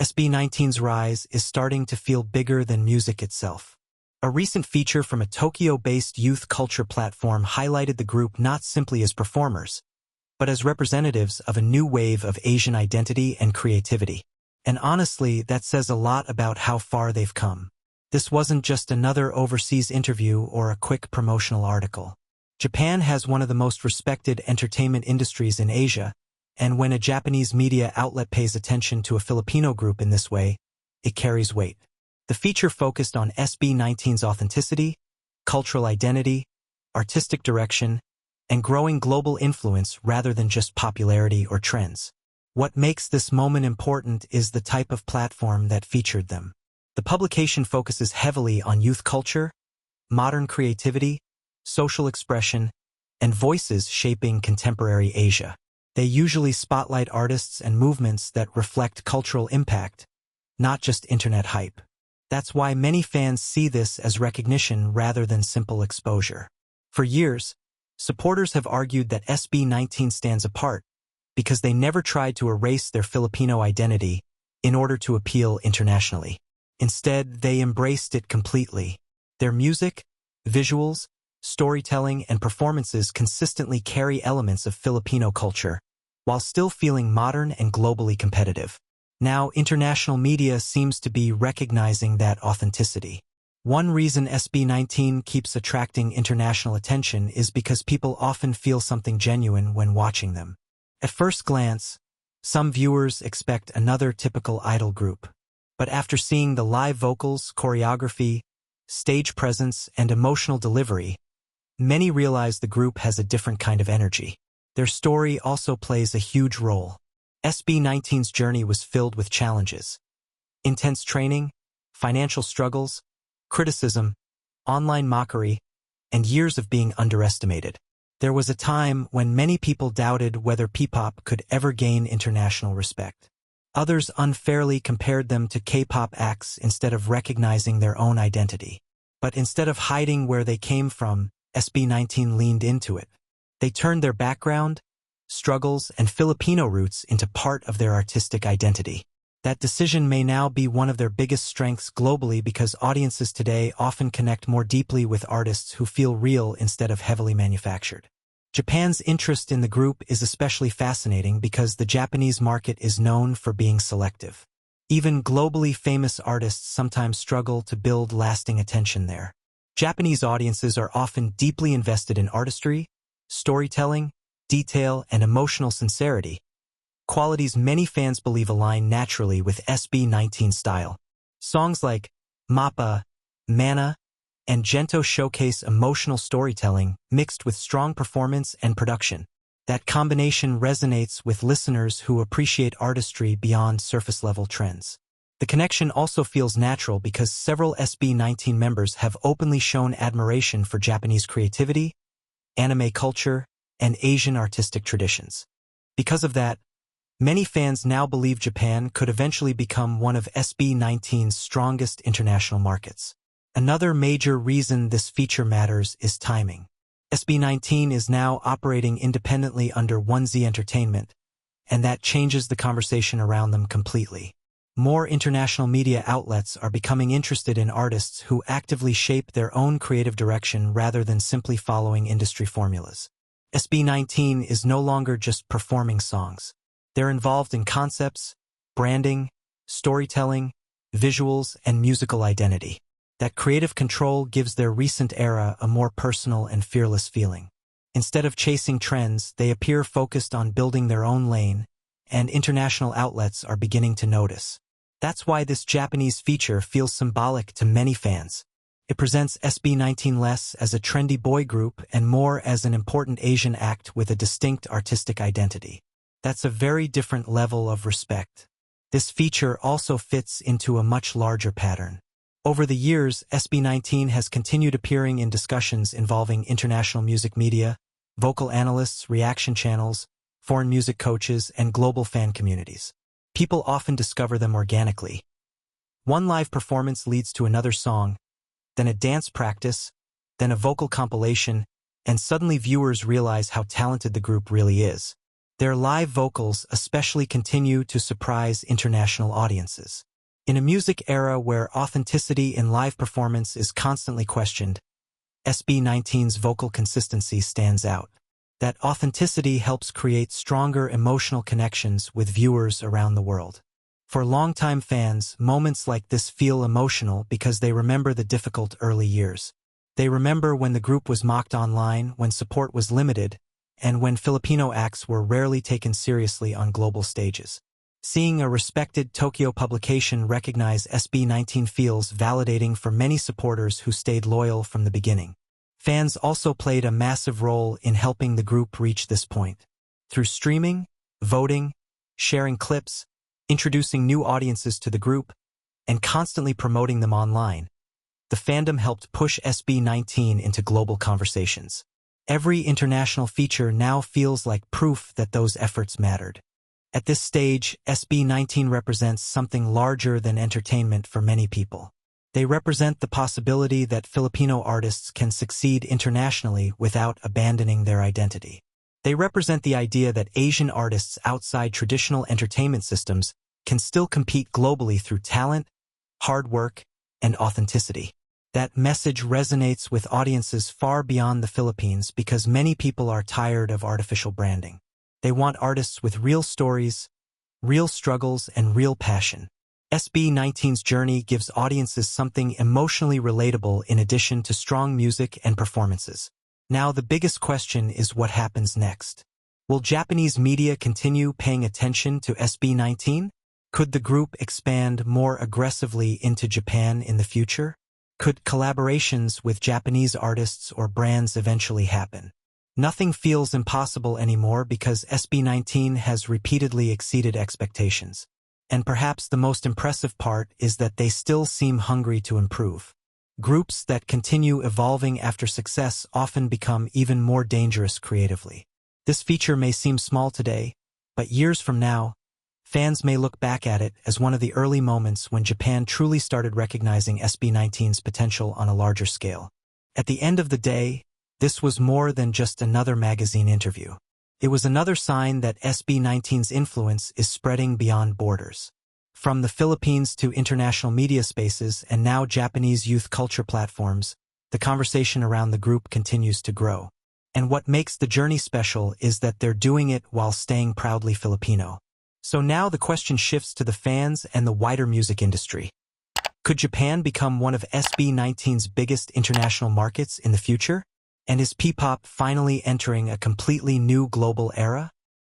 SB19's rise is starting to feel bigger than music itself. A recent feature from a Tokyo-based youth culture platform highlighted the group not simply as performers, but as representatives of a new wave of Asian identity and creativity. And honestly, that says a lot about how far they've come. This wasn't just another overseas interview or a quick promotional article. Japan has one of the most respected entertainment industries in Asia, and when a Japanese media outlet pays attention to a Filipino group in this way, it carries weight. The feature focused on SB19's authenticity, cultural identity, artistic direction, and growing global influence rather than just popularity or trends. What makes this moment important is the type of platform that featured them. The publication focuses heavily on youth culture, modern creativity, social expression, and voices shaping contemporary Asia. They usually spotlight artists and movements that reflect cultural impact, not just internet hype. That's why many fans see this as recognition rather than simple exposure. For years, supporters have argued that SB19 stands apart because they never tried to erase their Filipino identity in order to appeal internationally. Instead, they embraced it completely. Their music, visuals, storytelling, and performances consistently carry elements of Filipino culture, while still feeling modern and globally competitive. Now, international media seems to be recognizing that authenticity. One reason SB19 keeps attracting international attention is because people often feel something genuine when watching them. At first glance, some viewers expect another typical idol group. But after seeing the live vocals, choreography, stage presence, and emotional delivery, many realize the group has a different kind of energy. Their story also plays a huge role. SB19's journey was filled with challenges. Intense training, financial struggles, criticism, online mockery, and years of being underestimated. There was a time when many people doubted whether P-pop could ever gain international respect. Others unfairly compared them to K-pop acts instead of recognizing their own identity. But instead of hiding where they came from, SB19 leaned into it. They turned their background, struggles, and Filipino roots into part of their artistic identity. That decision may now be one of their biggest strengths globally because audiences today often connect more deeply with artists who feel real instead of heavily manufactured. Japan's interest in the group is especially fascinating because the Japanese market is known for being selective. Even globally famous artists sometimes struggle to build lasting attention there. Japanese audiences are often deeply invested in artistry, storytelling, detail, and emotional sincerity, qualities many fans believe align naturally with SB19's style. Songs like MAPA, Mana, and Gento showcase emotional storytelling mixed with strong performance and production. That combination resonates with listeners who appreciate artistry beyond surface-level trends. The connection also feels natural because several SB19 members have openly shown admiration for Japanese creativity, anime culture, and Asian artistic traditions. Because of that, many fans now believe Japan could eventually become one of SB19's strongest international markets. Another major reason this feature matters is timing. SB19 is now operating independently under 1Z Entertainment, and that changes the conversation around them completely. More international media outlets are becoming interested in artists who actively shape their own creative direction rather than simply following industry formulas. SB19 is no longer just performing songs. They're involved in concepts, branding, storytelling, visuals, and musical identity. That creative control gives their recent era a more personal and fearless feeling. Instead of chasing trends, they appear focused on building their own lane, and international outlets are beginning to notice. That's why this Japanese feature feels symbolic to many fans. It presents SB19 less as a trendy boy group and more as an important Asian act with a distinct artistic identity. That's a very different level of respect. This feature also fits into a much larger pattern. Over the years, SB19 has continued appearing in discussions involving international music media, vocal analysts, reaction channels, foreign music coaches, and global fan communities. People often discover them organically. One live performance leads to another song, then a dance practice, then a vocal compilation, and suddenly viewers realize how talented the group really is. Their live vocals especially continue to surprise international audiences. In a music era where authenticity in live performance is constantly questioned, SB19's vocal consistency stands out. That authenticity helps create stronger emotional connections with viewers around the world. For longtime fans, moments like this feel emotional because they remember the difficult early years. They remember when the group was mocked online, when support was limited, and when Filipino acts were rarely taken seriously on global stages. Seeing a respected Tokyo publication recognize SB19 feels validating for many supporters who stayed loyal from the beginning. Fans also played a massive role in helping the group reach this point. Through streaming, voting, sharing clips, introducing new audiences to the group, and constantly promoting them online, the fandom helped push SB19 into global conversations. Every international feature now feels like proof that those efforts mattered. At this stage, SB19 represents something larger than entertainment for many people. They represent the possibility that Filipino artists can succeed internationally without abandoning their identity. They represent the idea that Asian artists outside traditional entertainment systems can still compete globally through talent, hard work, and authenticity. That message resonates with audiences far beyond the Philippines because many people are tired of artificial branding. They want artists with real stories, real struggles, and real passion. SB19's journey gives audiences something emotionally relatable in addition to strong music and performances. Now the biggest question is what happens next. Will Japanese media continue paying attention to SB19? Could the group expand more aggressively into Japan in the future? Could collaborations with Japanese artists or brands eventually happen? Nothing feels impossible anymore because SB19 has repeatedly exceeded expectations. And perhaps the most impressive part is that they still seem hungry to improve. Groups that continue evolving after success often become even more dangerous creatively. This feature may seem small today, but years from now, fans may look back at it as one of the early moments when Japan truly started recognizing SB19's potential on a larger scale. At the end of the day, this was more than just another magazine interview. It was another sign that SB19's influence is spreading beyond borders. From the Philippines to international media spaces and now Japanese youth culture platforms, the conversation around the group continues to grow. And what makes the journey special is that they're doing it while staying proudly Filipino. So now the question shifts to the fans and the wider music industry. Could Japan become one of SB19's biggest international markets in the future? And is P-pop finally entering a completely new global era?